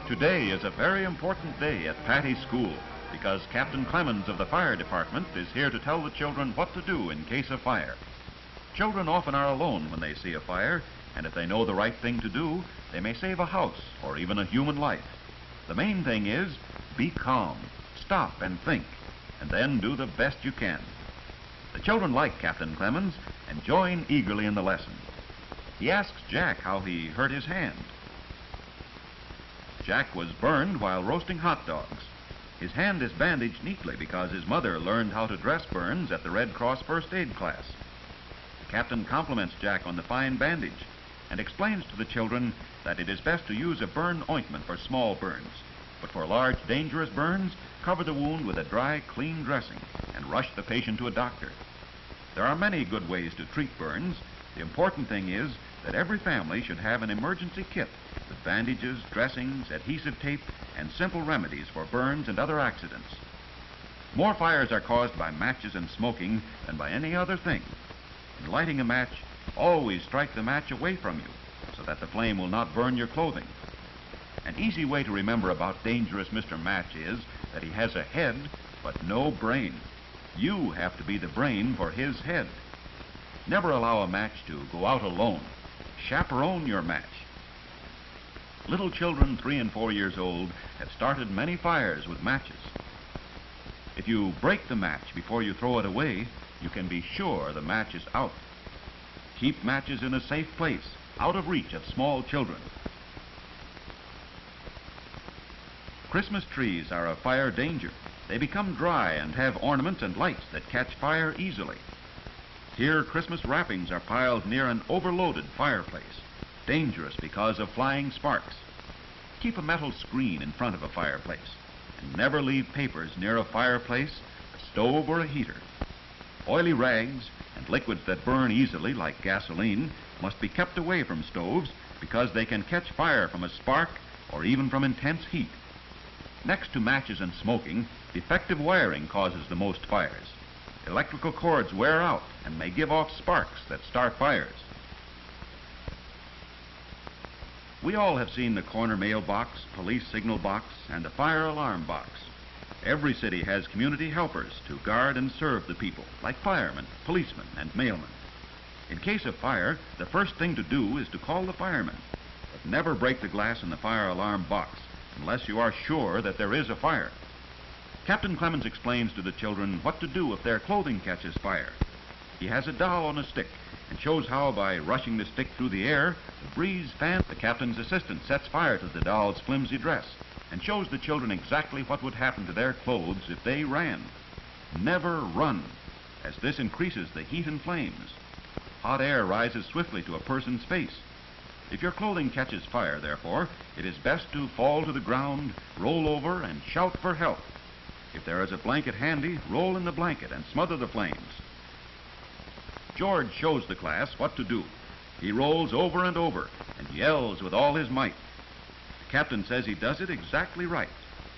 Today is a very important day at Patty's school because Captain Clemens of the fire department is here to tell the children what to do in case of fire. Children often are alone when they see a fire, and if they know the right thing to do, they may save a house or even a human life. The main thing is be calm, stop and think, and then do the best you can. The children like Captain Clemens and join eagerly in the lesson. He asks Jack how he hurt his hand. Jack was burned while roasting hot dogs. His hand is bandaged neatly because his mother learned how to dress burns at the Red Cross first aid class. The captain compliments Jack on the fine bandage and explains to the children that it is best to use a burn ointment for small burns, but for large, dangerous burns, cover the wound with a dry, clean dressing and rush the patient to a doctor. There are many good ways to treat burns. The important thing is that every family should have an emergency kit with bandages, dressings, adhesive tape, and simple remedies for burns and other accidents. More fires are caused by matches and smoking than by any other thing. In lighting a match, always strike the match away from you so that the flame will not burn your clothing. An easy way to remember about dangerous Mr. Match is that he has a head but no brain. You have to be the brain for his head. Never allow a match to go out alone. Chaperone your match. Little children 3 and 4 years old have started many fires with matches. If you break the match before you throw it away, you can be sure the match is out. Keep matches in a safe place, out of reach of small children. Christmas trees are a fire danger. They become dry and have ornaments and lights that catch fire easily. Here, Christmas wrappings are piled near an overloaded fireplace, dangerous because of flying sparks. Keep a metal screen in front of a fireplace, and never leave papers near a fireplace, a stove, or a heater. Oily rags and liquids that burn easily, like gasoline, must be kept away from stoves because they can catch fire from a spark or even from intense heat. Next to matches and smoking, defective wiring causes the most fires. Electrical cords wear out and may give off sparks that start fires. We all have seen the corner mailbox, police signal box, and the fire alarm box. Every city has community helpers to guard and serve the people, like firemen, policemen, and mailmen. In case of fire, the first thing to do is to call the firemen, but never break the glass in the fire alarm box unless you are sure that there is a fire. Captain Clemens explains to the children what to do if their clothing catches fire. He has a doll on a stick and shows how, by rushing the stick through the air, the breeze fans. The captain's assistant sets fire to the doll's flimsy dress and shows the children exactly what would happen to their clothes if they ran. Never run, as this increases the heat and flames. Hot air rises swiftly to a person's face. If your clothing catches fire, therefore, it is best to fall to the ground, roll over, and shout for help. If there is a blanket handy, roll in the blanket and smother the flames. George shows the class what to do. He rolls over and over and yells with all his might. The captain says he does it exactly right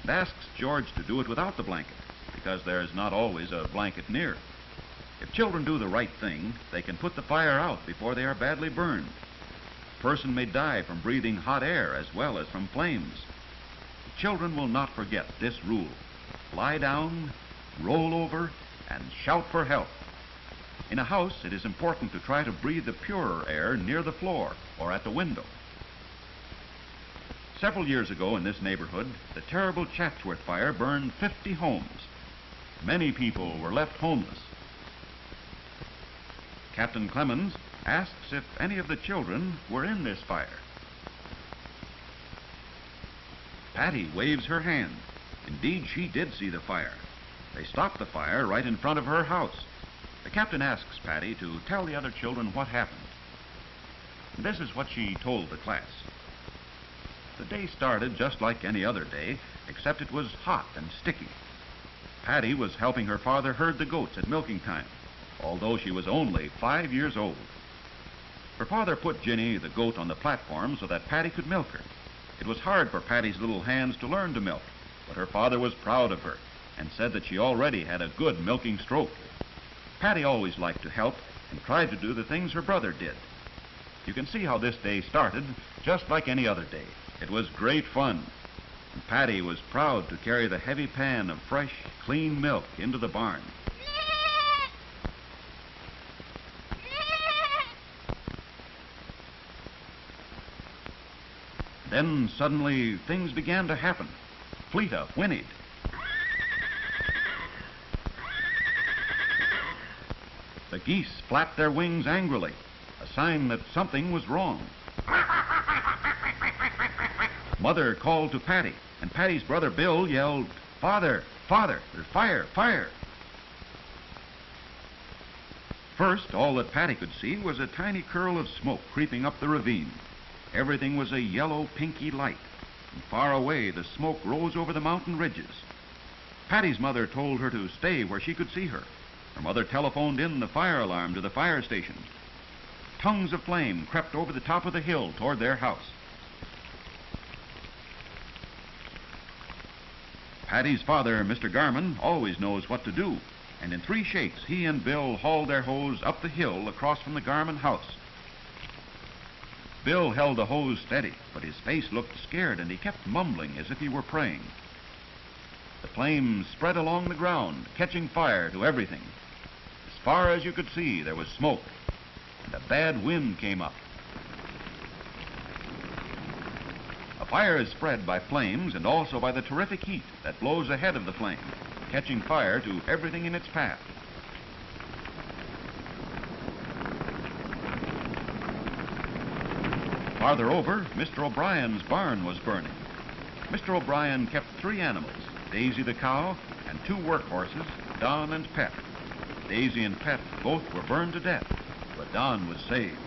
and asks George to do it without the blanket because there is not always a blanket near. If children do the right thing, they can put the fire out before they are badly burned. A person may die from breathing hot air as well as from flames. The children will not forget this rule. Lie down, roll over, and shout for help. In a house, it is important to try to breathe the purer air near the floor or at the window. Several years ago in this neighborhood, the terrible Chatsworth fire burned 50 homes. Many people were left homeless. Captain Clemens asks if any of the children were in this fire. Patty waves her hand. Indeed, she did see the fire. They stopped the fire right in front of her house. The captain asks Patty to tell the other children what happened. This is what she told the class. The day started just like any other day, except it was hot and sticky. Patty was helping her father herd the goats at milking time, although she was only 5 years old. Her father put Ginny, the goat, on the platform so that Patty could milk her. It was hard for Patty's little hands to learn to milk, but her father was proud of her and said that she already had a good milking stroke. Patty always liked to help and tried to do the things her brother did. You can see how this day started just like any other day. It was great fun. And Patty was proud to carry the heavy pan of fresh, clean milk into the barn. Then suddenly things began to happen. Fleeta whinnied. The geese flapped their wings angrily, a sign that something was wrong. Mother called to Patty, and Patty's brother Bill yelled, "Father, Father, there's fire, fire!" First, all that Patty could see was a tiny curl of smoke creeping up the ravine. Everything was a yellow, pinky light, and far away the smoke rose over the mountain ridges. Patty's mother told her to stay where she could see her. Her mother telephoned in the fire alarm to the fire station. Tongues of flame crept over the top of the hill toward their house. Patty's father, Mr. Garman, always knows what to do, and in 3 shakes he and Bill hauled their hose up the hill across from the Garman house. Bill held the hose steady, but his face looked scared, and he kept mumbling as if he were praying. The flames spread along the ground, catching fire to everything. As far as you could see, there was smoke, and a bad wind came up. A fire is spread by flames and also by the terrific heat that blows ahead of the flame, catching fire to everything in its path. Farther over, Mr. O'Brien's barn was burning. Mr. O'Brien kept 3 animals, Daisy the cow and 2 work horses, Don and Pet. Daisy and Pet both were burned to death, but Don was saved.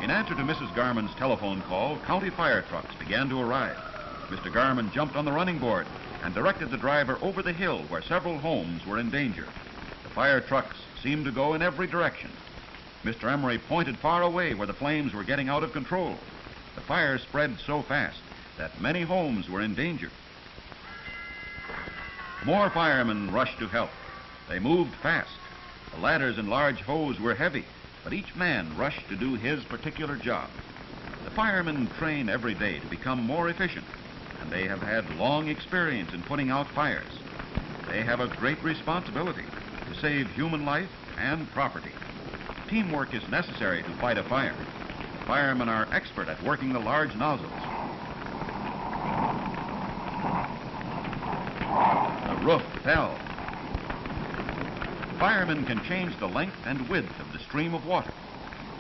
In answer to Mrs. Garman's telephone call, county fire trucks began to arrive. Mr. Garman jumped on the running board and directed the driver over the hill where several homes were in danger. The fire trucks seemed to go in every direction. Mr. Emery pointed far away where the flames were getting out of control. The fire spread so fast that many homes were in danger. More firemen rushed to help. They moved fast. The ladders and large hose were heavy, but each man rushed to do his particular job. The firemen train every day to become more efficient, and they have had long experience in putting out fires. They have a great responsibility to save human life and property. Teamwork is necessary to fight a fire. The firemen are expert at working the large nozzles. The roof fell. Firemen can change the length and width of the stream of water.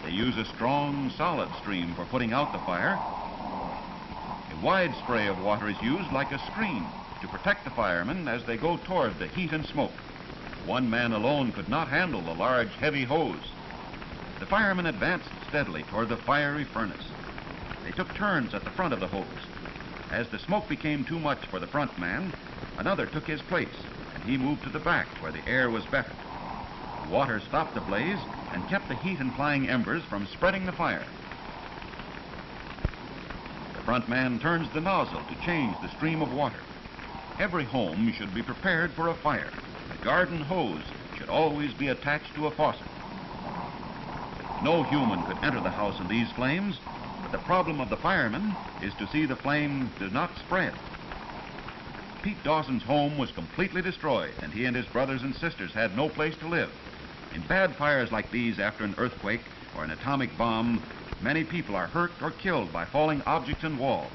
They use a strong, solid stream for putting out the fire. A wide spray of water is used like a screen to protect the firemen as they go toward the heat and smoke. One man alone could not handle the large, heavy hose. The firemen advanced steadily toward the fiery furnace. They took turns at the front of the hose. As the smoke became too much for the front man, another took his place, and he moved to the back where the air was better. The water stopped the blaze and kept the heat and flying embers from spreading the fire. The front man turns the nozzle to change the stream of water. Every home should be prepared for a fire. The garden hose should always be attached to a faucet. No human could enter the house in these flames, but the problem of the firemen is to see the flame does not spread. Pete Dawson's home was completely destroyed, and he and his brothers and sisters had no place to live. In bad fires like these after an earthquake or an atomic bomb, many people are hurt or killed by falling objects and walls.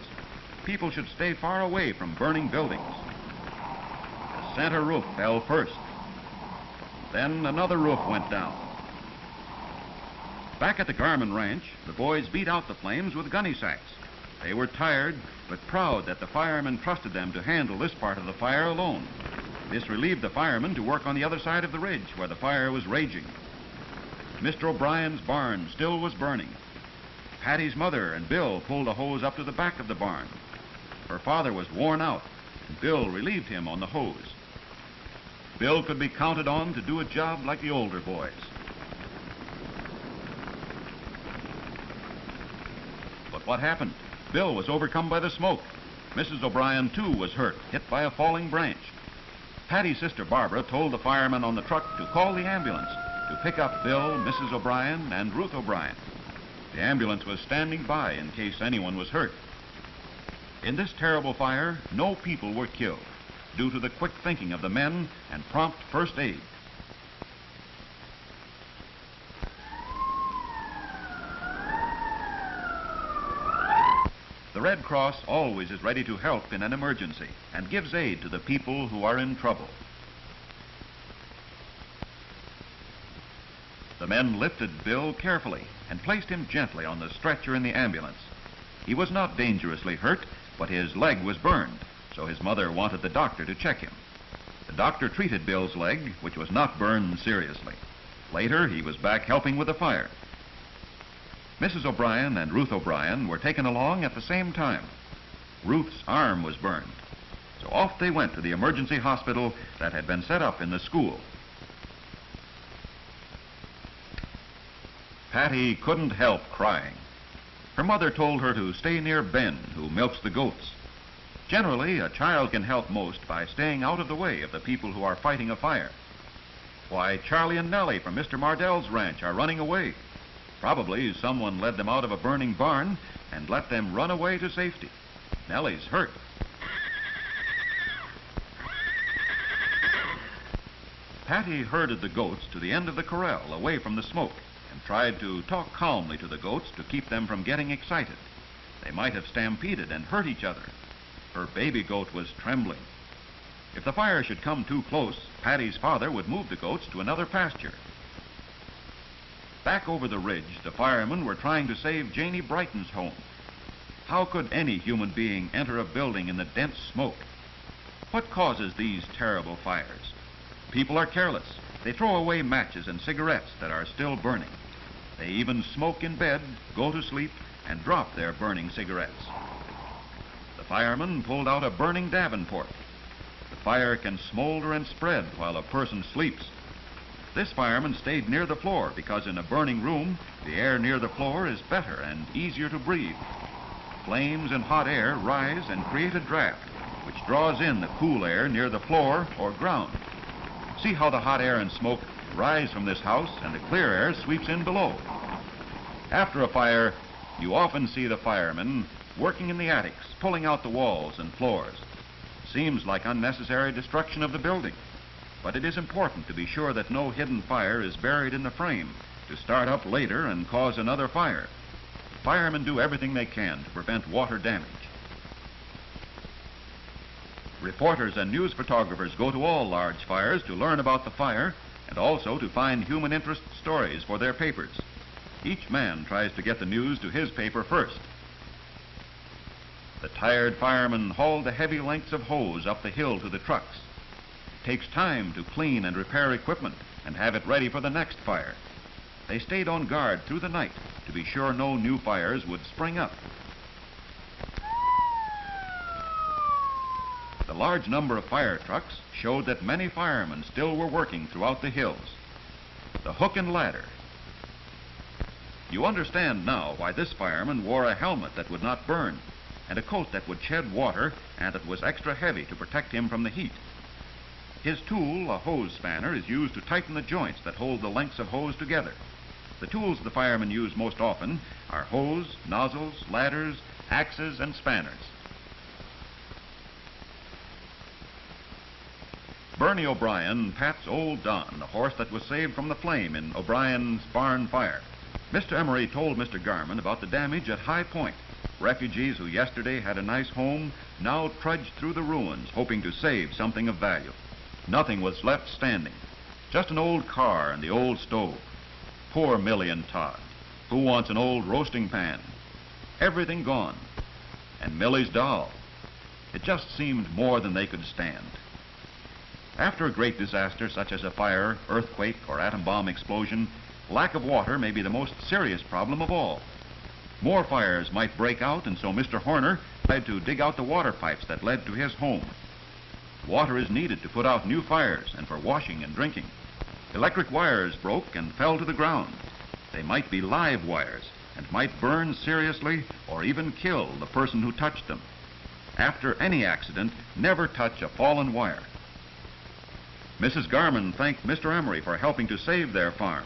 People should stay far away from burning buildings. The center roof fell first. Then another roof went down. Back at the Garman Ranch, the boys beat out the flames with gunny sacks. They were tired, but proud that the firemen trusted them to handle this part of the fire alone. This relieved the firemen to work on the other side of the ridge where the fire was raging. Mr. O'Brien's barn still was burning. Patty's mother and Bill pulled a hose up to the back of the barn. Her father was worn out, and Bill relieved him on the hose. Bill could be counted on to do a job like the older boys. But what happened? Bill was overcome by the smoke. Mrs. O'Brien, too, was hurt, hit by a falling branch. Patty's sister Barbara told the firemen on the truck to call the ambulance to pick up Bill, Mrs. O'Brien, and Ruth O'Brien. The ambulance was standing by in case anyone was hurt. In this terrible fire, no people were killed due to the quick thinking of the men and prompt first aid. The Red Cross always is ready to help in an emergency and gives aid to the people who are in trouble. The men lifted Bill carefully and placed him gently on the stretcher in the ambulance. He was not dangerously hurt, but his leg was burned, so his mother wanted the doctor to check him. The doctor treated Bill's leg, which was not burned seriously. Later, he was back helping with the fire. Mrs. O'Brien and Ruth O'Brien were taken along at the same time. Ruth's arm was burned, so off they went to the emergency hospital that had been set up in the school. Patty couldn't help crying. Her mother told her to stay near Ben, who milks the goats. Generally, a child can help most by staying out of the way of the people who are fighting a fire. Why, Charlie and Nellie from Mr. Mardell's ranch are running away. Probably someone led them out of a burning barn and let them run away to safety. Nellie's hurt. Patty herded the goats to the end of the corral, away from the smoke, and tried to talk calmly to the goats to keep them from getting excited. They might have stampeded and hurt each other. Her baby goat was trembling. If the fire should come too close, Patty's father would move the goats to another pasture. Back over the ridge, the firemen were trying to save Janie Brighton's home. How could any human being enter a building in the dense smoke? What causes these terrible fires? People are careless. They throw away matches and cigarettes that are still burning. They even smoke in bed, go to sleep, and drop their burning cigarettes. The firemen pulled out a burning Davenport. The fire can smolder and spread while a person sleeps. This fireman stayed near the floor because in a burning room, the air near the floor is better and easier to breathe. Flames and hot air rise and create a draft, which draws in the cool air near the floor or ground. See how the hot air and smoke rise from this house and the clear air sweeps in below. After a fire, you often see the firemen working in the attics, pulling out the walls and floors. Seems like unnecessary destruction of the building, but it is important to be sure that no hidden fire is buried in the frame to start up later and cause another fire. Firemen do everything they can to prevent water damage. Reporters and news photographers go to all large fires to learn about the fire and also to find human interest stories for their papers. Each man tries to get the news to his paper first. The tired firemen haul the heavy lengths of hose up the hill to the trucks. It takes time to clean and repair equipment and have it ready for the next fire. They stayed on guard through the night to be sure no new fires would spring up. The large number of fire trucks showed that many firemen still were working throughout the hills. The hook and ladder. You understand now why this fireman wore a helmet that would not burn and a coat that would shed water and that was extra heavy to protect him from the heat. His tool, a hose spanner, is used to tighten the joints that hold the lengths of hose together. The tools the firemen use most often are hose, nozzles, ladders, axes, and spanners. Bernie O'Brien pats old Don, the horse that was saved from the flame in O'Brien's barn fire. Mr. Emery told Mr. Garman about the damage at High Point. Refugees who yesterday had a nice home now trudged through the ruins hoping to save something of value. Nothing was left standing. Just an old car and the old stove. Poor Millie and Todd. Who wants an old roasting pan? Everything gone. And Millie's doll. It just seemed more than they could stand. After a great disaster such as a fire, earthquake, or atom bomb explosion, lack of water may be the most serious problem of all. More fires might break out, and so Mr. Horner tried to dig out the water pipes that led to his home. Water is needed to put out new fires and for washing and drinking. Electric wires broke and fell to the ground. They might be live wires and might burn seriously or even kill the person who touched them. After any accident, never touch a fallen wire. Mrs. Garman thanked Mr. Emery for helping to save their farm.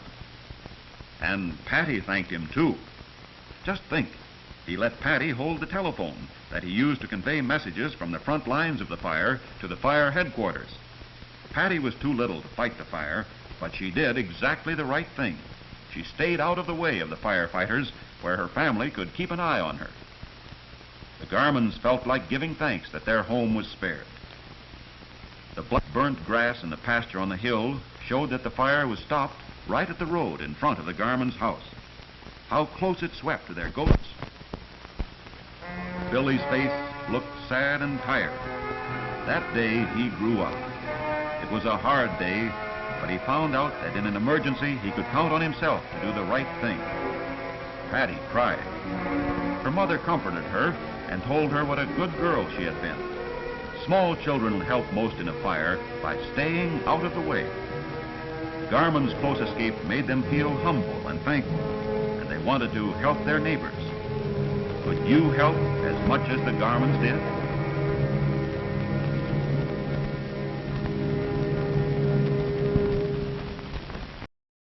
And Patty thanked him too. Just think, He let Patty hold the telephone that he used to convey messages from the front lines of the fire to the fire headquarters. Patty was too little to fight the fire, but she did exactly the right thing. She stayed out of the way of the firefighters where her family could keep an eye on her. The Garmans felt like giving thanks that their home was spared. The burnt grass in the pasture on the hill showed that the fire was stopped right at the road in front of the Garmans' house. How close it swept to their goats. Billy's face looked sad and tired. That day he grew up. It was a hard day, but he found out that in an emergency he could count on himself to do the right thing. Patty cried. Her mother comforted her and told her what a good girl she had been. Small children help most in a fire by staying out of the way. The Garmans' close escape made them feel humble and thankful, and they wanted to help their neighbors. Could you help as much as the Garmans did?